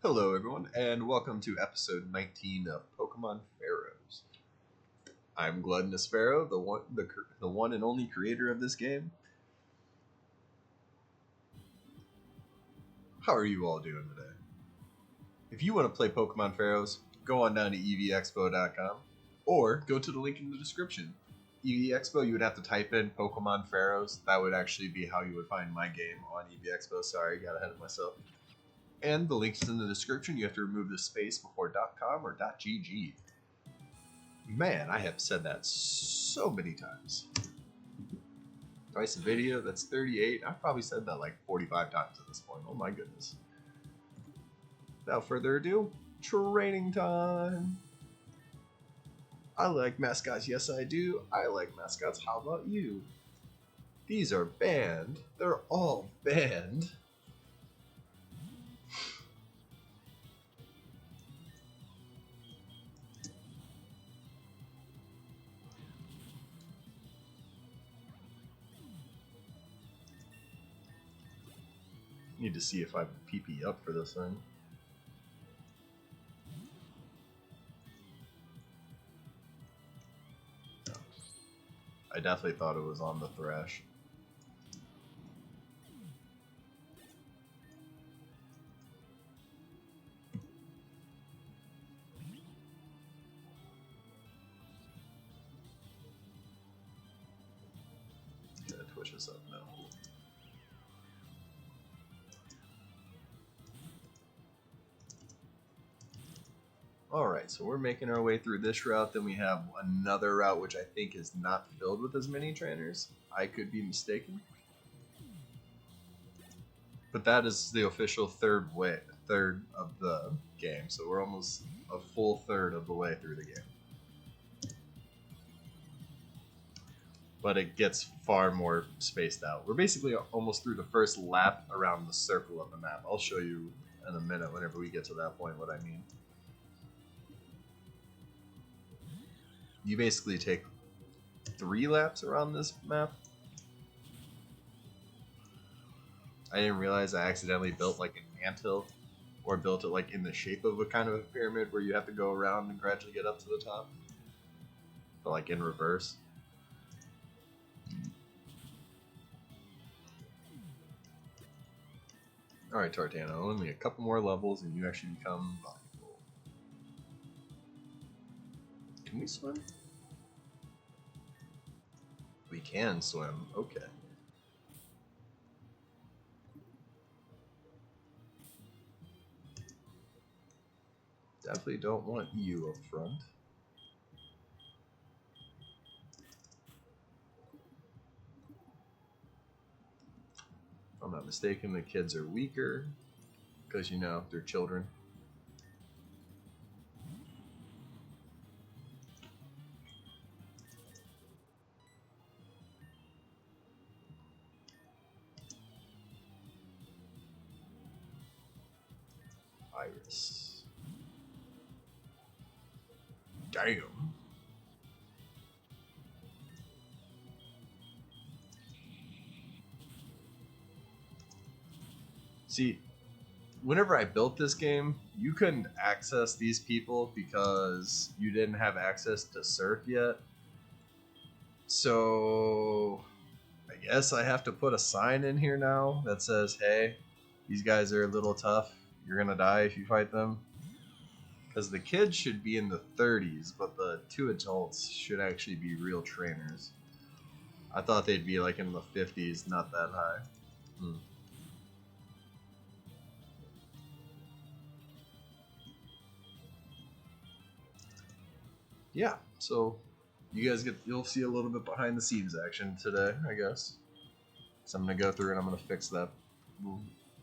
Hello, everyone, and welcome to episode 19 of Pokemon Pharaohs. I'm Gluttonous Pharaoh, the one and only creator of this game. How are you all doing today? If you want to play Pokemon Pharaohs, go on down to EeveeExpo.com or go to the link in the description. EeveeExpo, you would have to type in Pokemon Pharaohs. That would actually be how you would find my game on EeveeExpo. Sorry, got ahead of myself. And the link's in the description. You have to remove the space before .com or .gg. Man, I have said that so many times. Twice a video, that's 38. I've probably said that like 45 times at this point. Oh my goodness. Without further ado, training time. I like mascots, yes I do. I like mascots, how about you? These are banned. They're all banned. Need to see if I PP up for this thing. No. I definitely thought it was on the Thrash. Gotta twitch this up now. Alright, so we're making our way through this route. Then we have another route which I think is not filled with as many trainers. I could be mistaken. But that is the official third of the game. So we're almost a full third of the way through the game. But it gets far more spaced out. We're basically almost through the first lap around the circle of the map. I'll show you in a minute whenever we get to that point what I mean. You basically take 3 laps around this map. I didn't realize I accidentally built like an anthill, or built it like in the shape of a kind of a pyramid where you have to go around and gradually get up to the top, but like in reverse. Alright, Tartana, only a couple more levels and you actually become valuable. Can we swim? We can swim, okay. Definitely don't want you up front. If I'm not mistaken, the kids are weaker, because you know, they're children. Iris. Damn. See, whenever I built this game, you couldn't access these people because you didn't have access to Surf yet. So I guess I have to put a sign in here now that says, hey, these guys are a little tough. You're gonna die if you fight them. Because the kids should be in the 30s, but the 2 adults should actually be real trainers. I thought they'd be like in the 50s, not that high. Yeah, so you guys you'll see a little bit behind the scenes action today, I guess. So I'm gonna go through and I'm gonna fix that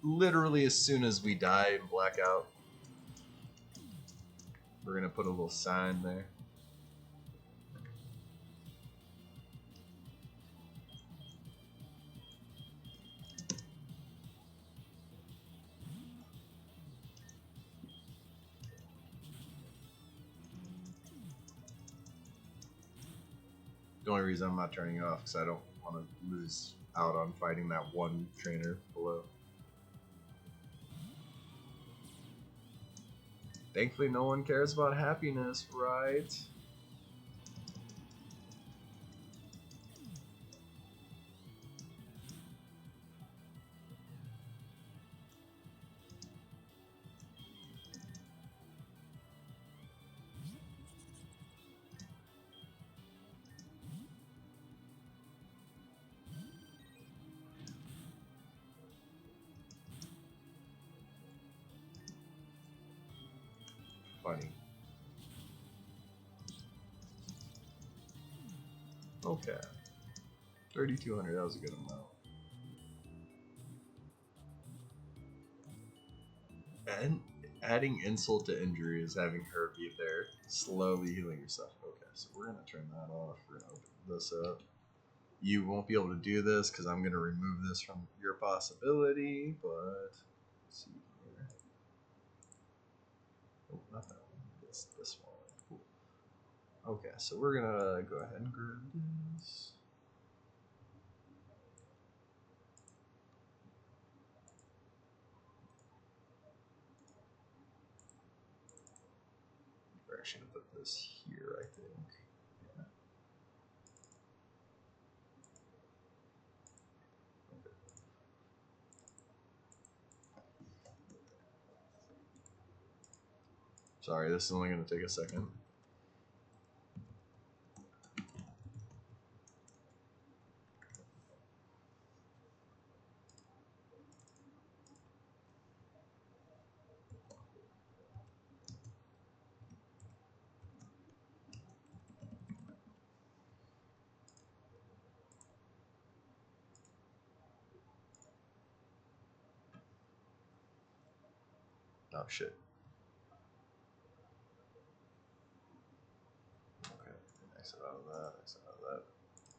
literally as soon as we die and black out. We're gonna put a little sign there. The only reason I'm not turning it off is because I don't want to lose out on fighting that one trainer below. Thankfully, no one cares about happiness, right? Funny. Okay. 3,200, that was a good amount. And adding insult to injury is having her be there, slowly healing yourself. Okay, so we're gonna turn that off. We're gonna open this up. You won't be able to do this because I'm gonna remove this from your possibility, but let's see here. Oh, not that one. This one. Cool. Okay, so we're gonna go ahead and grab this. We're actually gonna put this here, I think. Yeah. Okay. Sorry, this is only gonna take a second. Oh shit. Okay, exit out of that, exit out of that.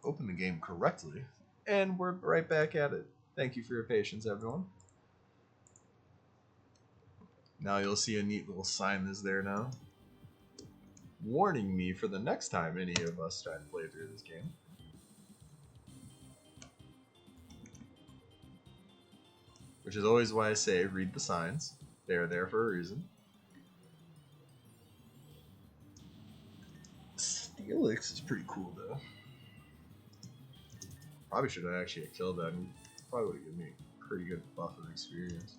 Open the game correctly, and we're right back at it. Thank you for your patience, everyone. Now you'll see a neat little sign that's there now, warning me for the next time any of us try to play through this game. Which is always why I say read the signs. They're there for a reason. Steelix is pretty cool though. Probably should have actually killed that. Probably would have given me a pretty good buff of experience.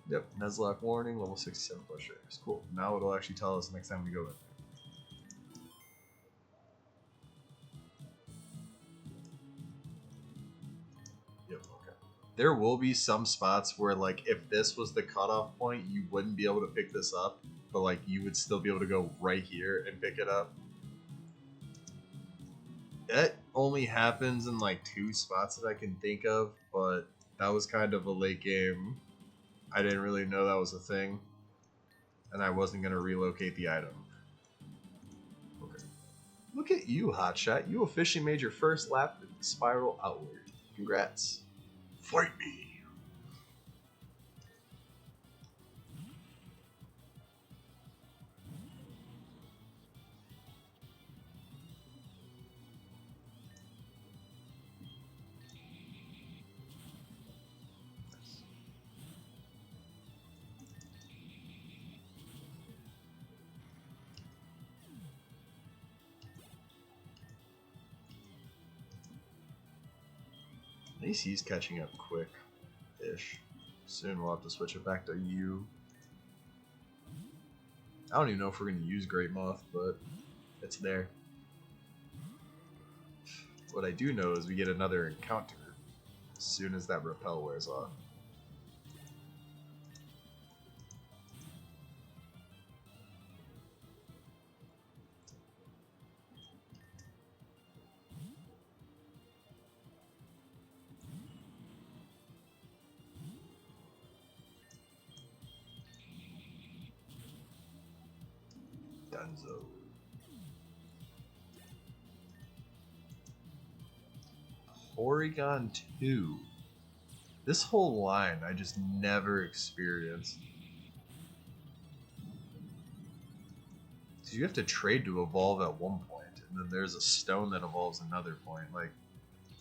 Yep, Nuzlocke Warning, level 67 plus shares. Cool. Now it'll actually tell us next time we go in there. Yep, okay. There will be some spots where, like, if this was the cutoff point, you wouldn't be able to pick this up, but, like, you would still be able to go right here and pick it up. That only happens in, like, 2 spots that I can think of, but that was kind of a late game. I didn't really know that was a thing, and I wasn't going to relocate the item. Okay. Look at you, Hotshot. You officially made your first lap and spiral outward. Congrats. Fight me. At least he's catching up quick-ish. Soon we'll have to switch it back to you. I don't even know if we're going to use Great Moth, but it's there. What I do know is we get another encounter as soon as that repel wears off. Dunzo. Porygon 2. This whole line I just never experienced. Because you have to trade to evolve at one point. and then there's a stone that evolves another point. Like,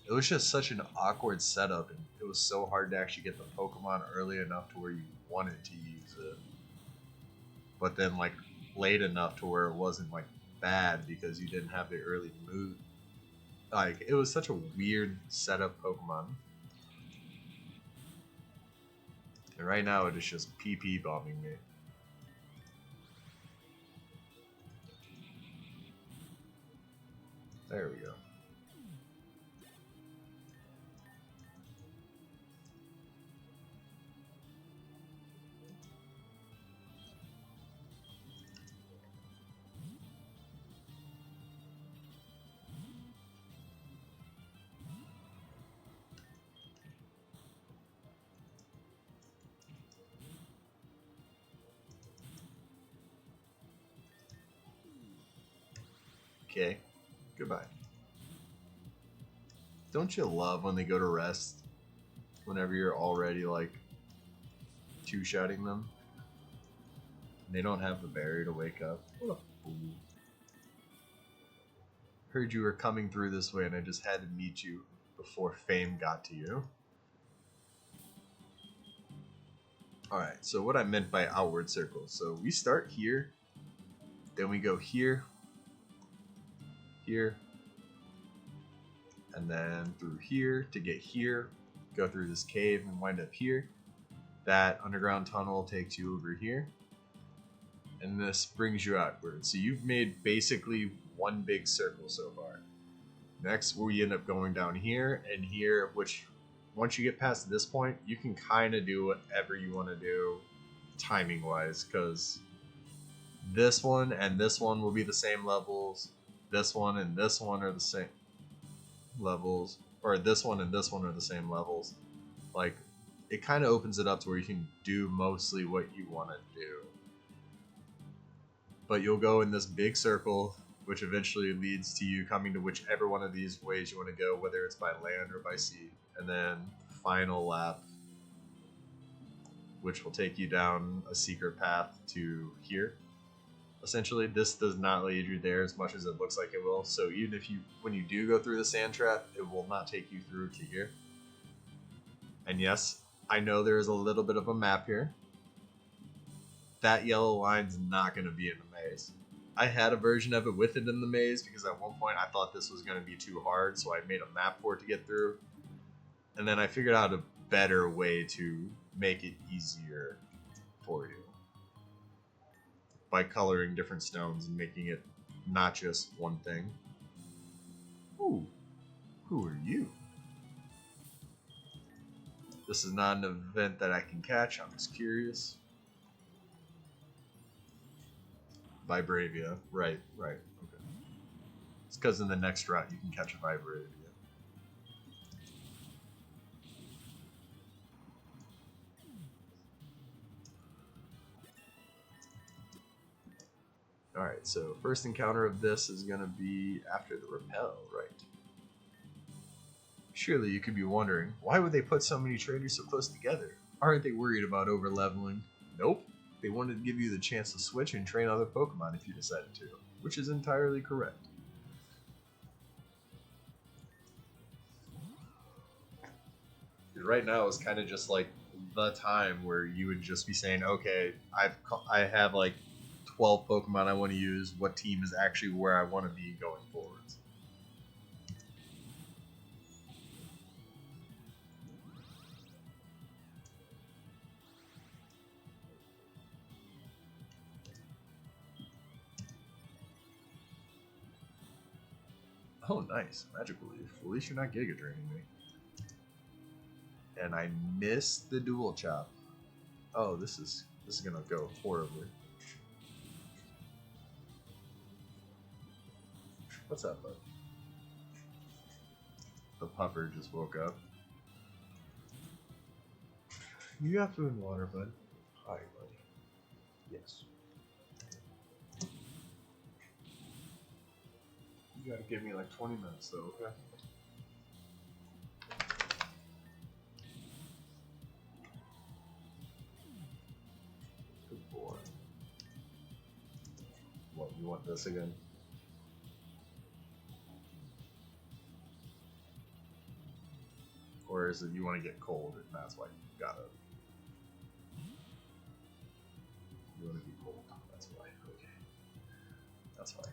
it was just such an awkward setup, and it was so hard to actually get the Pokemon early enough to where you wanted to use it, but then like late enough to where it wasn't like bad because you didn't have the early move. Like, it was such a weird setup Pokemon. And right now it is just PP bombing me. There we go. Okay, goodbye. Don't you love when they go to rest? Whenever you're already like two-shotting them? And they don't have the berry to wake up. What a fool. Heard you were coming through this way and I just had to meet you before fame got to you. Alright, so what I meant by outward circles. So we start here, then we go here, here, and then through here to get here, go through this cave and wind up here. That underground tunnel takes you over here, and this brings you outward. So you've made basically one big circle so far. Next, we end up going down here and here, which once you get past this point, you can kind of do whatever you want to do timing-wise, because this one and this one will be the same levels. This one and this one are the same levels, or this one and this one are the same levels. Like, it kind of opens it up to where you can do mostly what you want to do. But you'll go in this big circle, which eventually leads to you coming to whichever one of these ways you want to go, whether it's by land or by sea. And then final lap, which will take you down a secret path to here. Essentially, this does not lead you there as much as it looks like it will. So even if when you do go through the sand trap, it will not take you through to here. And yes, I know there is a little bit of a map here. That yellow line's not going to be in the maze. I had a version of it with it in the maze because at one point I thought this was going to be too hard, so I made a map for it to get through. And then I figured out a better way to make it easier for you by coloring different stones and making it not just one thing. Ooh, who are you? This is not an event that I can catch, I'm just curious. Vibravia, right, okay. It's because in the next route you can catch a Vibravia. Alright, so first encounter of this is going to be after the repel, right? Surely you could be wondering, why would they put so many traders so close together? Aren't they worried about over-leveling? Nope. They wanted to give you the chance to switch and train other Pokemon if you decided to, which is entirely correct. Right now is kind of just like the time where you would just be saying, okay, I have like 12 Pokemon I want to use. What team is actually where I want to be going forwards? Oh, nice. Magical Leaf. At least you're not Giga Draining me. And I missed the Dual Chop. Oh, this is gonna go horribly. What's up, bud? The pupper just woke up. You have food and water, bud. Hi, buddy. Yes. You gotta give me like 20 minutes though, okay? Good boy. What, you want this again? Or is it you want to get cold and that's why you gotta... You want to be cold, that's why. Okay. That's fine.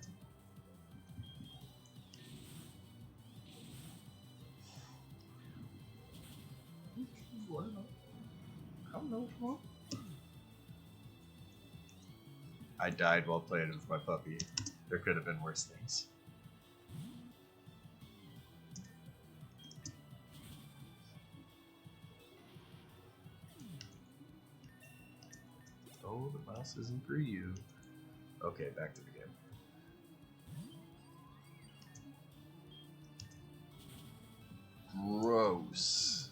I don't know. I died while playing with my puppy. There could have been worse things. Oh, the mouse isn't for you. Okay, back to the game. Gross.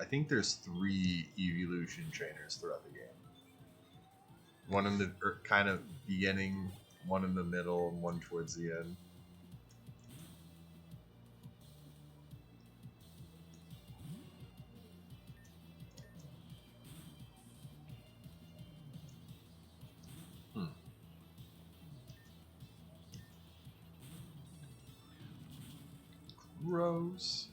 I think there's 3 evolution trainers throughout the game. One in the kind of beginning, one in the middle, and one towards the end. Gross.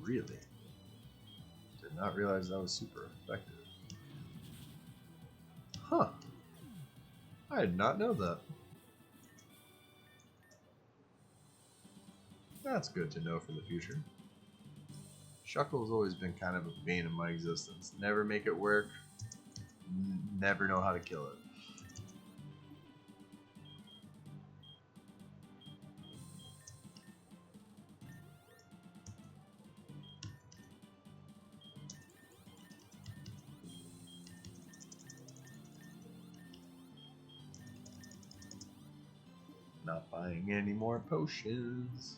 Really? Did not realize that was super effective. Huh. I did not know that. That's good to know for the future. Shuckle's always been kind of a bane of my existence. Never make it work. Never know how to kill it. Not buying any more potions.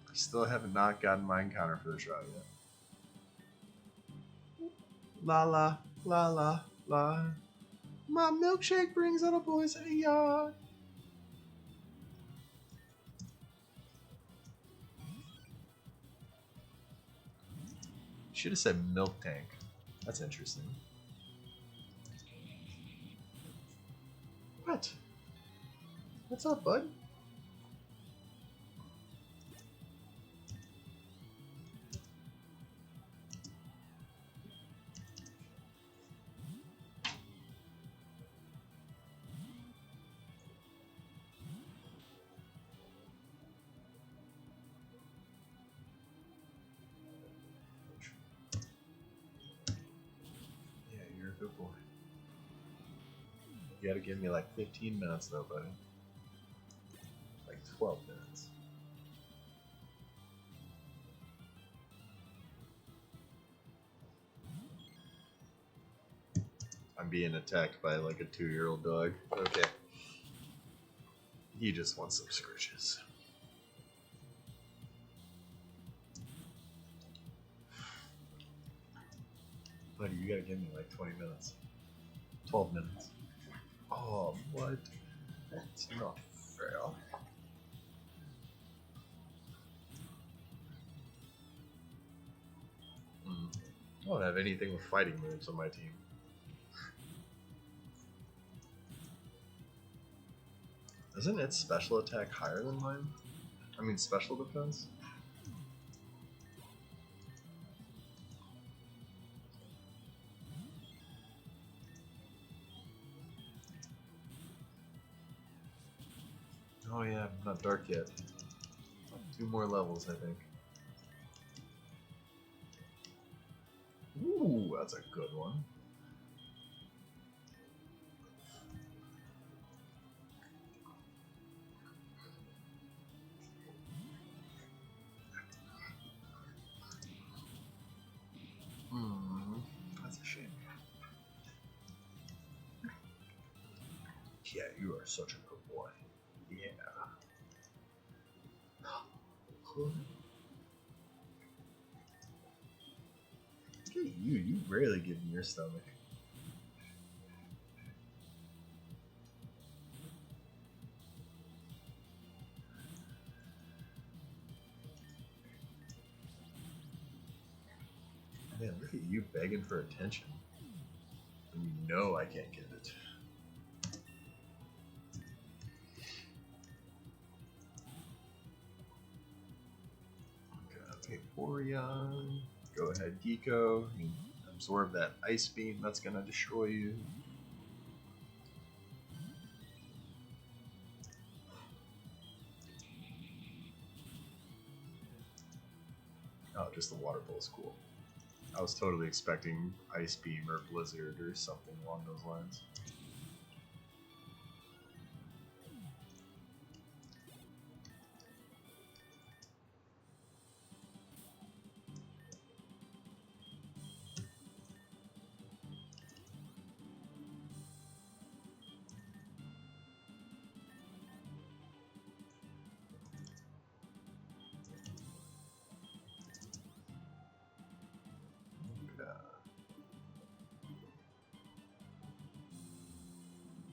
I still have not gotten my encounter for the shroud yet. La la, la la, la. My milkshake brings little boys in the yard. Should have said milk tank. That's interesting. What? What's up, bud? Yeah, you're a good boy. You gotta give me like 15 minutes though, buddy. Like 12 minutes. I'm being attacked by like a 2-year-old dog. Okay. He just wants some scritches. Buddy, you gotta give me like 20 minutes. 12 minutes. Oh, what? That's not fair. I don't have anything with fighting moves on my team. Isn't its special attack higher than mine? I mean special defense? Oh yeah, I'm not dark yet. 2 more levels, I think. Ooh, that's a good one. That's a shame. Yeah, you are such a good boy. Yeah. You rarely give me your stomach. Man, look at you begging for attention. And you know I can't get it. Okay, Vaporeon. Go ahead, Geeko. Absorb that ice beam that's gonna destroy you. Oh, just the water bowl is cool. I was totally expecting Ice Beam or Blizzard or something along those lines.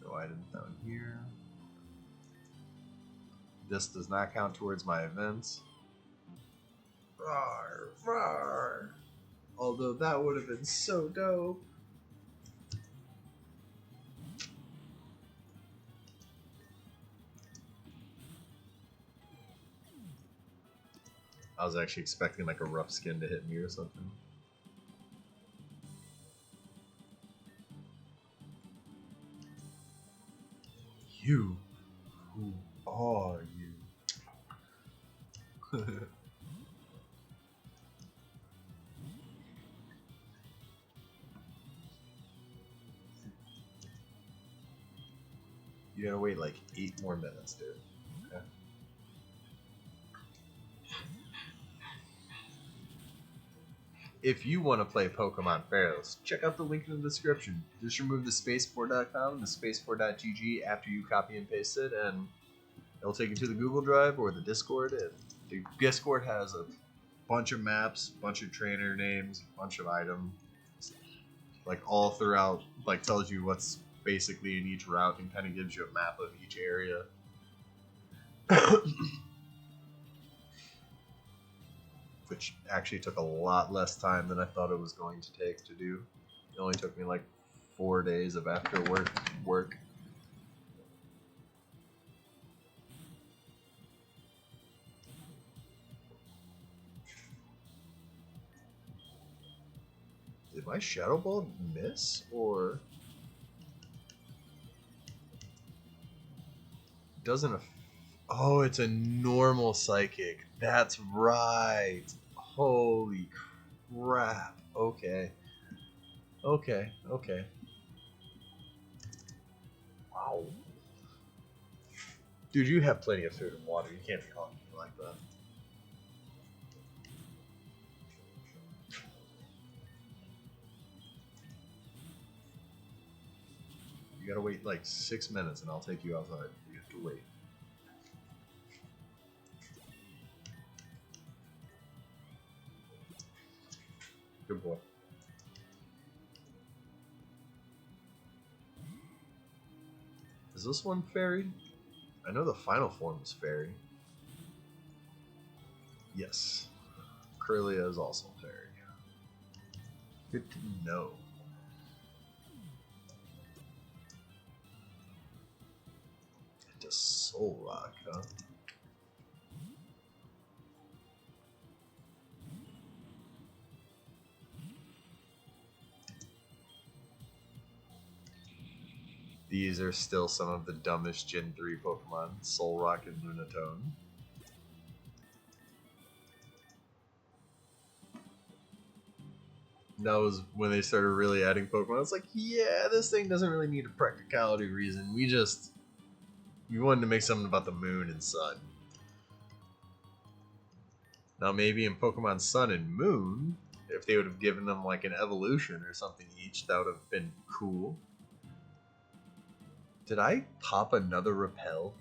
No items down here. This does not count towards my events. Rawr, rawr. Although that would have been so dope. I was actually expecting like a rough skin to hit me or something. You, who are you? You gotta wait like 8 more minutes, dude. Okay. If you want to play Pokemon Pharaohs, check out the link in the description. Just remove the spaceport.com and the spaceport.gg after you copy and paste it, and it'll take you to the Google Drive or the Discord. And the Discord has a bunch of maps, bunch of trainer names, bunch of items, like all throughout, like tells you what's basically in each route and kind of gives you a map of each area. Which actually took a lot less time than I thought it was going to take to do. It only took me like 4 days of after work. Did my Shadow Ball miss, or doesn't? Oh, it's a normal Psychic. That's right. Holy crap. Okay. Okay. Wow. Dude, you have plenty of food and water. You can't be calling me like that. You gotta wait like 6 minutes and I'll take you outside. You have to wait. Good boy. Is this one fairy? I know the final form is fairy. Yes. Corellia is also fairy. Good to know. Into Soul Rock, huh? These are still some of the dumbest Gen 3 Pokemon, Solrock and Lunatone. That was when they started really adding Pokemon. It's like, yeah, this thing doesn't really need a practicality reason. We wanted to make something about the moon and sun. Now maybe in Pokemon Sun and Moon, if they would have given them like an evolution or something each, that would have been cool. Did I pop another Repel?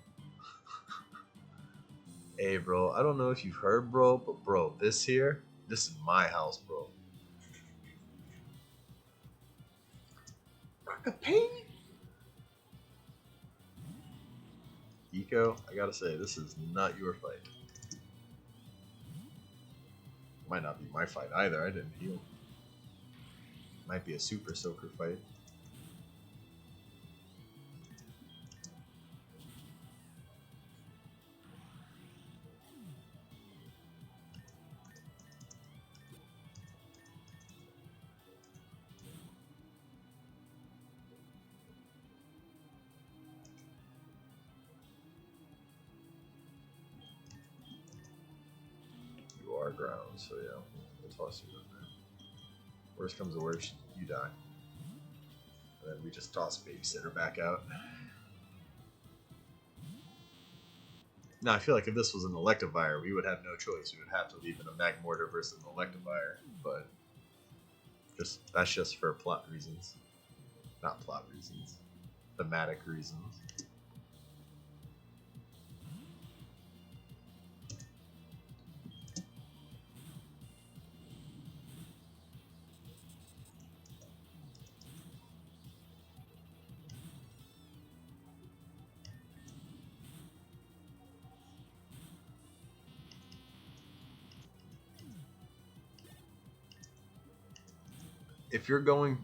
Hey, bro, I don't know if you've heard, bro, but bro, this is my house, bro. Rock of Pain? Eco, I gotta say, this is not your fight. Might not be my fight either, I didn't heal. Might be a Super Soaker fight. You are ground, so yeah, we'll toss you in there. Worst comes to worst, you die. And then we just toss Babysitter back out. Now, I feel like if this was an Electivire, we would have no choice. We would have to leave in a Magmortar versus an Electivire, but that's just for plot reasons. Not plot reasons. Thematic reasons.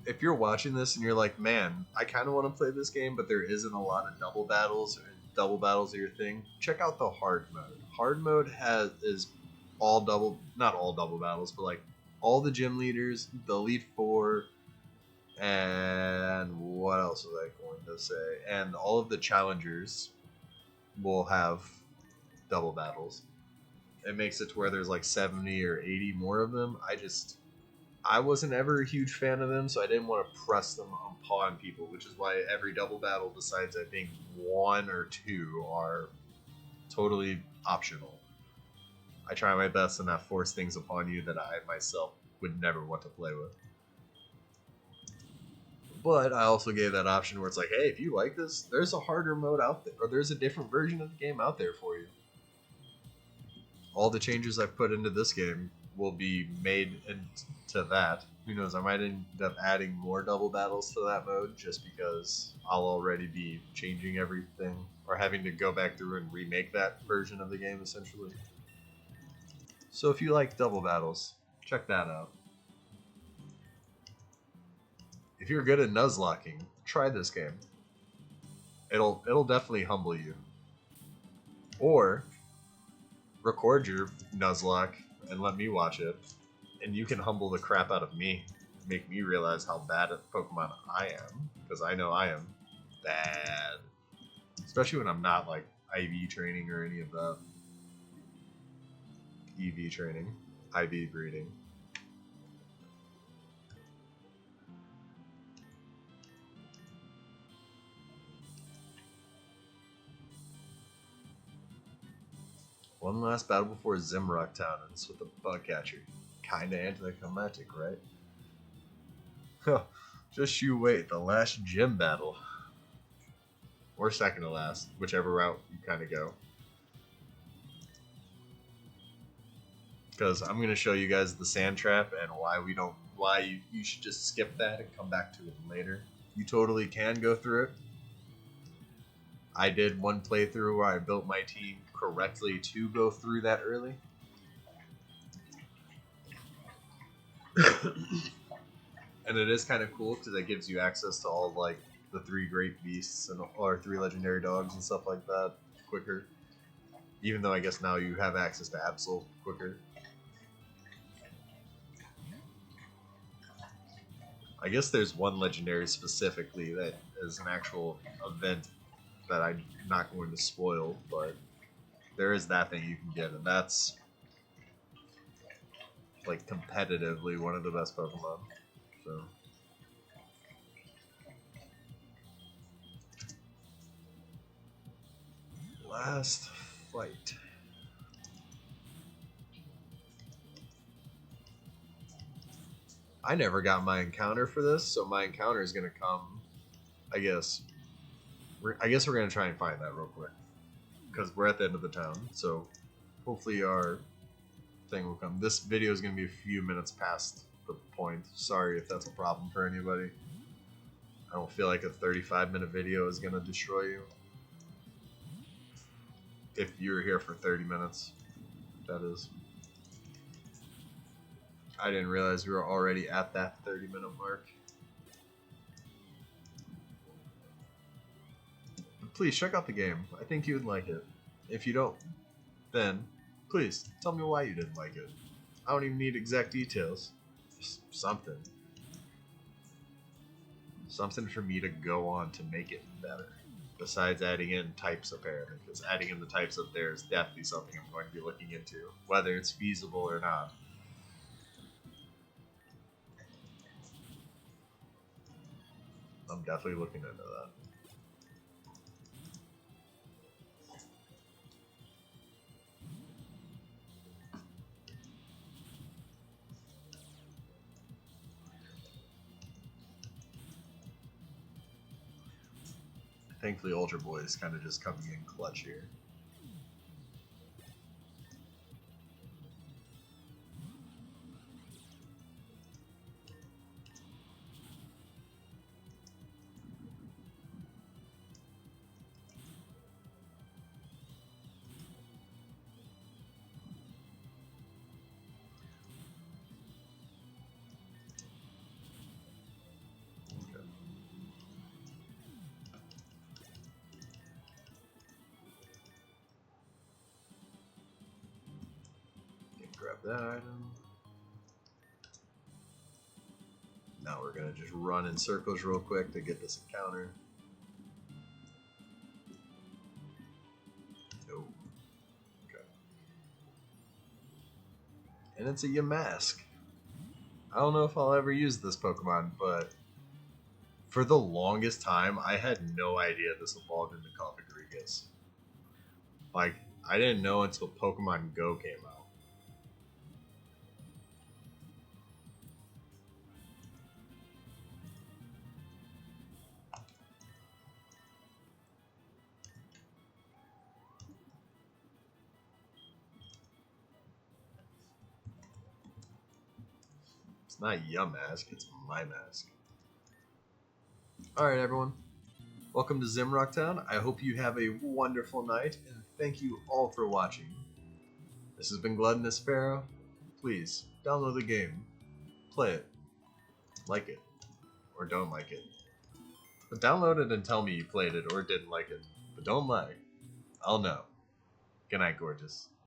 If you're watching this and you're like, man, I kind of want to play this game, but there isn't a lot of double battles, or double battles are your thing, check out the hard mode. Hard mode is all double, not all double battles, but like all the gym leaders, the Elite Four, and what else was I going to say? And all of the challengers will have double battles. It makes it to where there's like 70 or 80 more of them. I wasn't ever a huge fan of them, so I didn't want to press them upon people, which is why every double battle, besides I think 1 or 2, are totally optional. I try my best to not force things upon you that I myself would never want to play with. But I also gave that option where it's like, hey, if you like this, there's a harder mode out there, or there's a different version of the game out there for you. All the changes I've put into this game will be made into that. Who knows, I might end up adding more double battles to that mode just because I'll already be changing everything or having to go back through and remake that version of the game essentially. So if you like double battles, check that out. If you're good at Nuzlocking, try this game. It'll definitely humble you. Or record your Nuzlocke and let me watch it, and you can humble the crap out of me, make me realize how bad at Pokemon I am, because I know I am bad, especially when I'm not like IV training or any of that. EV training, IV breeding. One last battle before Zemrok Town, and it's with the Bugcatcher. Kinda anticlimactic, right? Just you wait, the last gym battle. Or second to last, whichever route you kind of go. Because I'm going to show you guys the sand trap and why you should just skip that and come back to it later. You totally can go through it. I did one playthrough where I built my team correctly to go through that early. And it is kind of cool because it gives you access to all like the 3 great beasts and or 3 legendary dogs and stuff like that quicker. Even though I guess now you have access to Absol quicker. I guess there's one legendary specifically that is an actual event that I'm not going to spoil, but there is that thing you can get, and that's like competitively one of the best Pokemon. So last fight. I never got my encounter for this, so my encounter is gonna come. I guess we're gonna try and find that real quick because we're at the end of the town. So hopefully our thing will come. This video is gonna be a few minutes past the point. Sorry if that's a problem for anybody. I don't feel like a 35-minute video is going to destroy you. If you're here for 30 minutes, that is. I didn't realize we were already at that 30-minute mark. But please check out the game. I think you would like it. If you don't, then please tell me why you didn't like it. I don't even need exact details. Just something. Something for me to go on to make it better. Besides adding in types, apparently. Because adding in the types up there is definitely something I'm going to be looking into. Whether it's feasible or not. I'm definitely looking into that. Thankfully, Ultra Boy is kind of just coming in clutch here. Grab that item. Now we're gonna just run in circles real quick to get this encounter. No. Okay. And it's a Yamask. I don't know if I'll ever use this Pokemon, but for the longest time, I had no idea this evolved into Configurigus. Like, I didn't know until Pokemon Go came out. It's not Yamask, it's my mask. Alright, everyone. Welcome to Zemrok Town. I hope you have a wonderful night, and thank you all for watching. This has been Gluttonous Pharaoh. Please, download the game. Play it. Like it. Or don't like it. But download it and tell me you played it or didn't like it. But don't lie. I'll know. Good night, gorgeous.